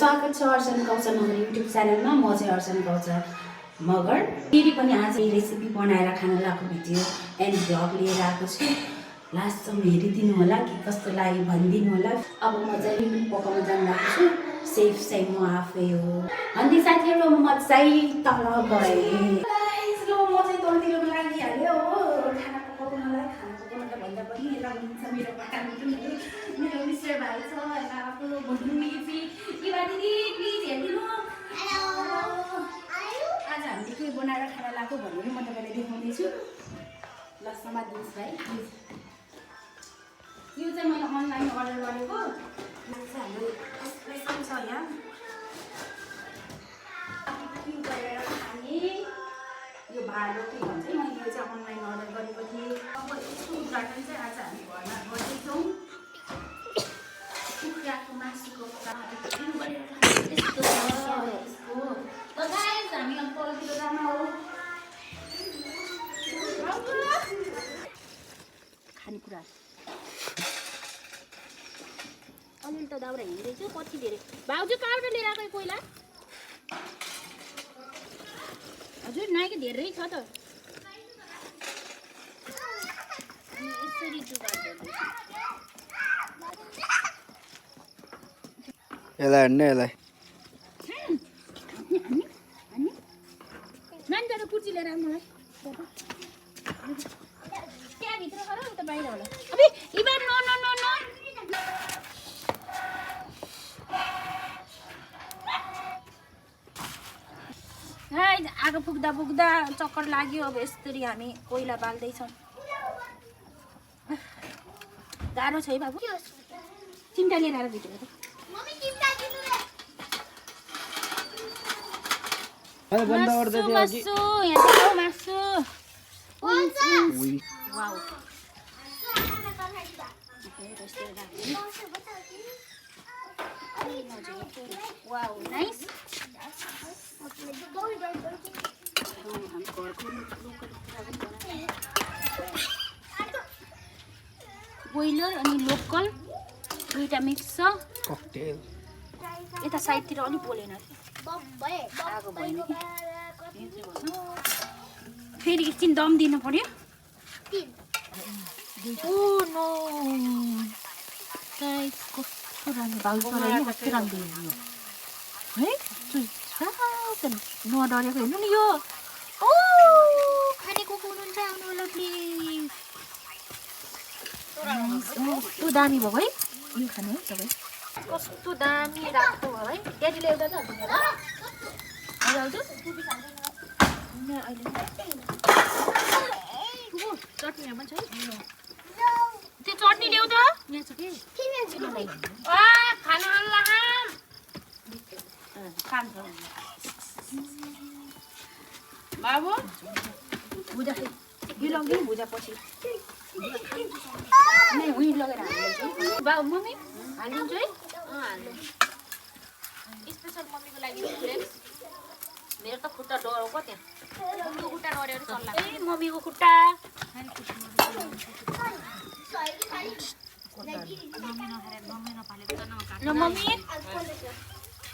स्वागत छ अर्चन कौशल मगर युट्युब च्यानलमा। म चाहिँ अर्चन कौशल मगर। फेरि पनि आज रेसिपी बनाएर खान लगाएको भिडियो एन्ड भ्लग लिएर आएको छु। लास्टसम्म हेरिदिनु होला कि कस्तो लाग्यो भनिदिनु होला। अब म चाहिँ पकाउन जान लागेको छु। सेफ चाहिँ म आफै हो। अनि साथीहरू म चाहिँ तल गएँ। ल म चाहिँ तलतिर लागिहाल्यो हो खाना पकाउनलाई। खाना पकाउनलाई भन्दा पनि यता हुनुहुन्छ मेरो बाटाको मेरो मिस्टर भाइ छ। यता आफ्नो भन्नु मिल्छ इवा दिदी प्लिज हेरिदिनु। आज हामीले के बनाएर खाना लगाएको भनेर म तपाईँलाई देखाउँदैछु। ल समात्नुहोस् भाइ प्लिज। यो चाहिँ मैले अनलाइन अर्डर गरेको। यो चाहिँ हाम्रो स्पेसल छ यहाँ BBQ गरेर खाने। यो भालो के भन्छ मैले यो चाहिँ अनलाइन अर्डर गरेको थिएँ। अब यसको उद्घाटन चाहिँ आज हामी घरमा गर्दैछौँ। कुखुराको मासुको BBQ गरेर खाने यस्तो छ यसको। त गाइस हामी अब तलतिर जान हो। खानेकुरा अलिअलि त दाउरा हिँड्दैछु कति धेरै। भाउजू कहाँबाट लिएर आएको कोइला? हजुर नाइके धेरै छ त। यसरी जुगाड गर्दैछु। यसलाई हेर्ने यसलाई नानीहरू कुर्ची लिएर आउनु मलाई। त्यहाँभित्र गर उता बाहिर होला। अबे इबा नो नो नो नो। आगो पुग्दा पुग्दा चक्कर लाग्यो। अब यसरी हामी कोइला बाल्दैछौँ। गाह्रो छ है बाबु। चिम्टा लिएर आएर भित्र मासु मासु यहाँ चाहिँ मासु। Wow wow nice. बोइलर अनि लोकल दुईटा मिक्स छ। ककटेल यता साइडतिर अलिक बोलेन आगो भएन कि फेरि एकछिन दम दिनु पर्यो। ओ नो कस्तो राम्रो भाउजू कस्तो राम्रो यो है। नडरेको हेर्नु नि यो। ओ खानेको हुनुहुन्छ आउनु होला प्लिज। कस्तो दामी भयो है यो खानु है तपाईँ। कस्तो दामी राख्नु भयो है। ड्याडीले एउटा त चटनी पनि छ है। त्यो चटनी ल्याउ त यहाँ छ कि खानु खान्छ बाबु। भुजा यो लगाउँदैन भुजा पछि नै उयो लगेर हाल्नु बाबु। मम्मी हालिदिन्छु है। स्पेसल मम्मीको लागि मेरो त खुट्टा डराउँछ त्यहाँ। मम्मीको खुट्टा डऱ्यो भने चल्ला। ए मम्मीको खुट्टा ल मम्मी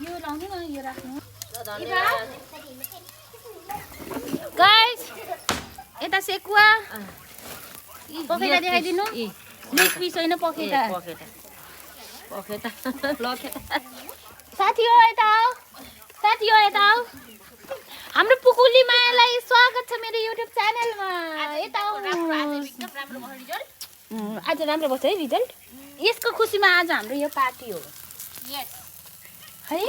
यो लाउने न यो राख्नु। गाइस यता सेकुवा पखेटा देखाइदिनु। लेग पिस होइन पखेटा। साथी हो यता आऊ। साथी हो यता आऊ। हाम्रो पुकुली मायालाई स्वागत छ मेरो युट्युब च्यानलमा। यता आज राम्रो बस्छ है रिजल्ट। यसको खुसीमा आज हाम्रो यो पार्टी हो है।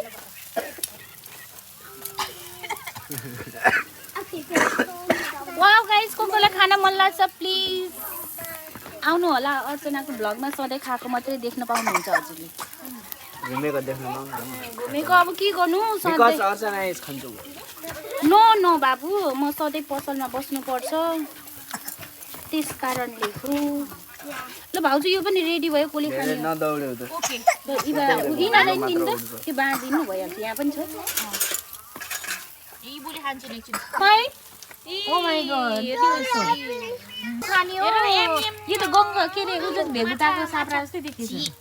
वाउ गाइस कोकोलाई खाना मन लाग्छ प्लिज आउनु होला। अर्चनाको भ्लगमा सधैँ खाएको मात्रै देख्न पाउनुहुन्छ हजुरले। घुमेको देख्न पाउँछ। घुमेको अब के गर्नु सधैँ। अर्चना इज खान्छु। नो नो बाबु म सधैँ पसलमा बस्नुपर्छ त्यस कारणले हो। ल भाउजू यो पनि रेडी भयो। कोले खाने नदौड्यो त। यिनीहरूलाई दिनु त त्यो बाँधिदिनु भइहाल्छ। यहाँ पनि छ खै। ओ माई गॉड यो त गङ्गा के रे उजो भेगुताको साप्रा जस्तै देखिन्छ।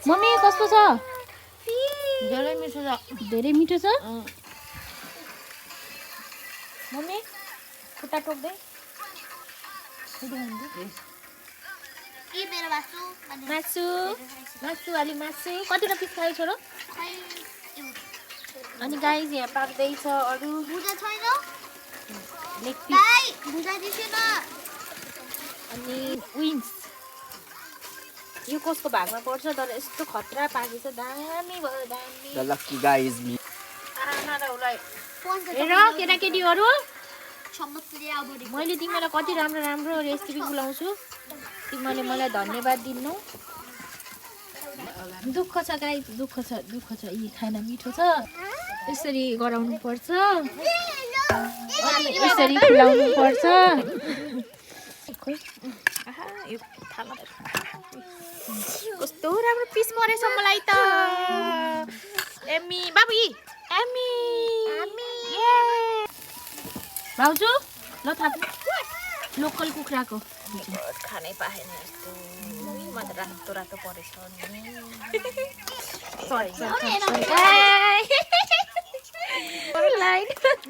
मम्मी कस्तो छ? धेरै मिठो छ धेरै मिठो छ मम्मी खुट्टा टोक्दै मासु मासु अलि मासु कतिवटा पिस खायो छोरो अनि गाइस यहाँ पाक्दैछ अरू लेग पिस अनि विङ्स यो कसको भागमा पर्छ तर यस्तो खतरा पाकेछ दामी भयो दामी The lucky guy is me. आमा र उसलाई हेर केटाकेटीहरू मैले तिमीलाई कति राम्रो राम्रो रेसिपी खुलाउँछु तिमीले मलाई धन्यवाद दिनु दुःख छ गाइस दुःख छ यी खाना मिठो छ यसरी गराउनु पर्छ अनि यसरी खुलाउनु पर्छ कस्तो राम्रो पिस मरेछ मलाई त एमी बाबु एमी भाउजू ल थाप लोकल कुखुराको खानै पाएन यस्तो म त रातो रातो परेछ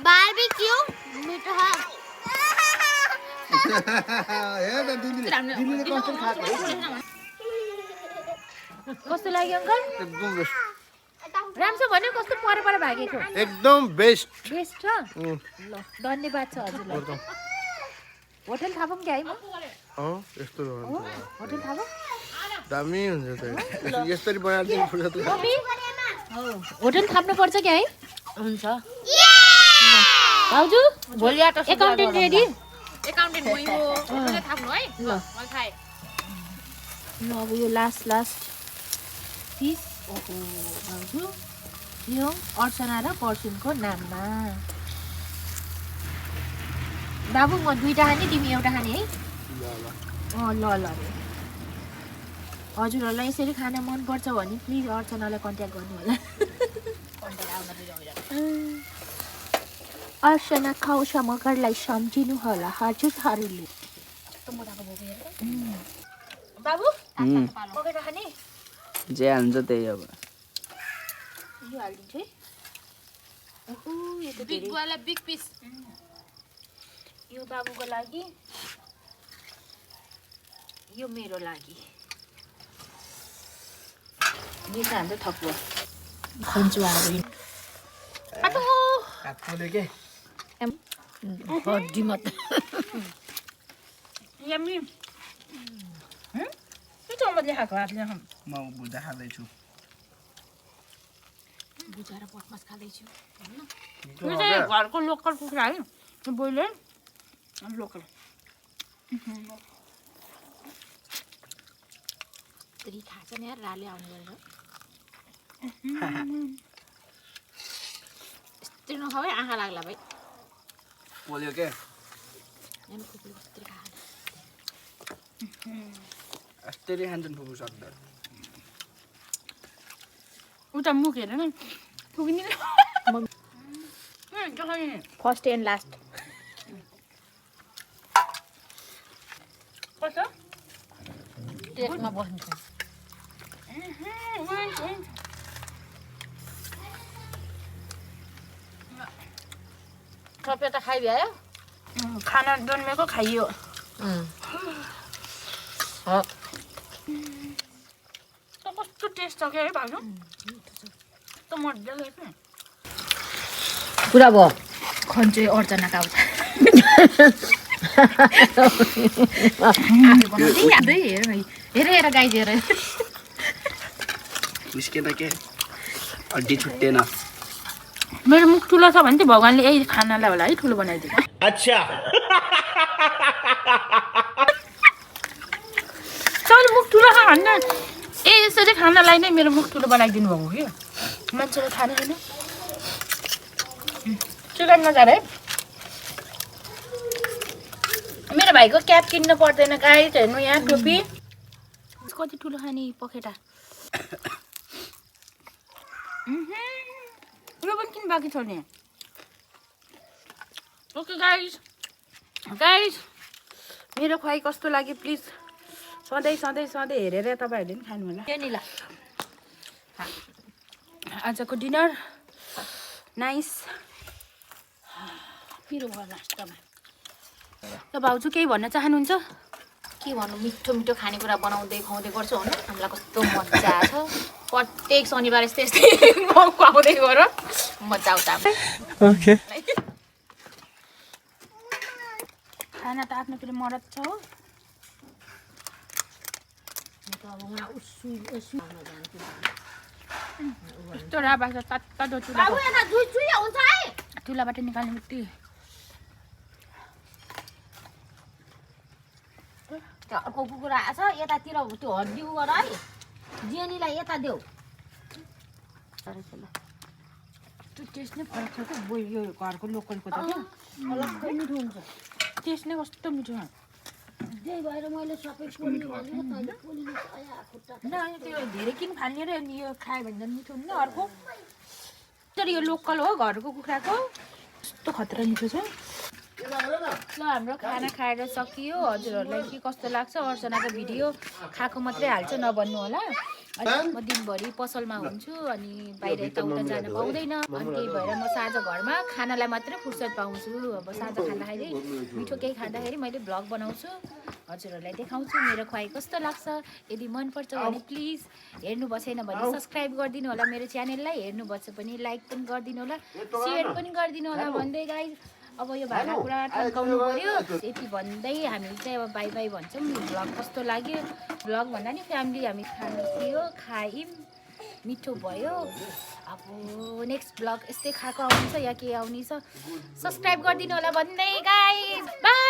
बारबेक्यू मिठो कस्तो लाग्यो अङ्कल एकदम बेस्ट राम्रो छ भन्यो कस्तो पर भागेको एकदम बेस्ट बेस्ट छ ल धन्यवाद छ हजुरलाई होटल थापौँ क्या है म यस्तो होटल थापौँ दामी हुन्छ त यसरी बनाएर दिनुपर्छ त होटल थाप्नुपर्छ क्या है हुन्छ भाउजू भोलि एकाउन्टेन्ट रेडी एकाउन्टेन्ट मै हो होटल थाप्नु है ल खाए अब यो लास्ट पिस ओहो भाउजू यो अर्चना र पर्सुनको नाममा बाबु म दुईटा खाने तिमी एउटा खाने है ल हजुरहरूलाई यसरी खाना मनपर्छ भने प्लिज अर्चनालाई कन्ट्याक्ट गर्नु होला अर्चना खाउँछ मगरलाई सम्झिनु होला हजुरहरूले बाबु पकेटा खाने जे हाल्छ त्यही अब यो हालिदिन्छु है ओहो यो त बिग वाला बिग पिस यो बाबुको लागि यो मेरो लागि मिठो हाम्रो थप्लो खन्छु अब काट्नुले के हड्डी मात्र यम्मी के चम्मचले खाएको हातले म भुजा खाँदैछु बुझाएर बदमास खाँदैछु यो चाहिँ घरको लोकल कुखुरा है बोइलर लोकल त्यही थाहा छ नि यार राले आउनु गरेर यस्तै नखाऊ है आँखा लाग्ला भाइ पोल्यो के यस्तरी खान्छन् फुपू सक्दा उता मुख हेर न पुग्ने फर्स्ट एन्ड लास्ट कस्तो टेस्टमा बस्नु सबै त खाइभ्यायो खाना जन्मेको खाइयो कस्तो टेस्ट छ क्या है भाउजू त मजाले पुरा भयो खन्छु अर्चना काउता हेर गाई हेर उस्केन के हड्डी छुट्टेन मेरो मुख ठुलो छ भने चाहिँ भगवान्ले यही खानालाई होला है ठुलो बनाइदिएको अच्छा तपाईँले मुख ठुलो छ भने ए यसरी खानालाई नै मेरो मुख ठुलो बनाइदिनु भएको कि मान्छेले थाहा छैन चिकन नजाएर है मेरो भाइको क्याप किन्नु पर्दैन गाइस हेर्नु यहाँ टोपी कति ठुलो खाने पखेटा यो पनि किन बाँकी छ नि ओके गाइस मेरो खुवाई कस्तो लाग्यो प्लिज सधैँ हेरेर तपाईँहरूले पनि खानु होला नि ल आजको डिनर नाइस। पिरो भयो लास्टमा। ल भाउजू केही भन्न चाहनुहुन्छ? के भन्नु, मिठो मिठो खानेकुरा बनाउँदै खुवाउँदै गर्छु होइन। हामीलाई कस्तो मजा छ। प्रत्येक शनिबार यस्तै यस्तै खुवाउँदै गर, मजा आउँछ हामीलाई। ओके खाना त आफ्नो फेरि मरद छ हो। यस्तो राबा छ तातो बाबु यता जुइ जुइ हुन्छ है। चुलाबाट निकाल्ने बित्तिकै अर्को कुकुरा आएछ यतातिर, त्यो हड्डी उ गर है, जेनीलाई यता देऊ। त्यो टेस्ट नै फरक छ क्या यो घरको लोकलको त क्या अलग्गै मिठो हुन्छ। टेस्ट नै कस्तो मिठो छ। त्यही भएर मैले सबै पोल्ने भनेको, तैँले पोलिनु आया खुट्टा। न त्यो धेरै किन फाल्ने र अनि यो खायो भने झन् मिठो हुन्न अर्को। तर यो लोकल हो घरको कुखुराको, कस्तो खतरा मिठो छ। ल हाम्रो खाना खाएर सकियो। हजुरहरूलाई के कस्तो लाग्छ? अर्चनाको भिडियो खाएको मात्रै हाल्छ नभन्नु होला। अनि म दिनभरि पसलमा हुन्छु अनि बाहिर यताउता जान पाउँदैन। अनि त्यही भएर म साँझ घरमा खानालाई मात्रै फुर्सद पाउँछु। अब साँझ खाँदाखेरि मिठो केही खाँदाखेरि मैले भ्लग बनाउँछु, हजुरहरूलाई देखाउँछु मेरो खुवाई कस्तो लाग्छ। यदि मनपर्छ भने प्लिज हेर्नुभएको छैन भने सब्सक्राइब गरिदिनु होला मेरो च्यानललाई, हेर्नुभएको छ भने लाइक पनि गरिदिनु होला, सेयर पनि गरिदिनु होला भन्दै गाइज अब यो भाँडाकुँडा टन्काउनु पऱ्यो। यति भन्दै हामी चाहिँ अब बाई बाई भन्छौँ। भ्लग कस्तो लाग्यो? भ्लग भन्दा नि फ्यामिली हामी खाना पियो, खायौँ, मिठो भयो। अब नेक्स्ट भ्लग यस्तै खाएको आउँछ या के आउने छ, सब्सक्राइब गरिदिनु होला भन्दै गाइज बाई।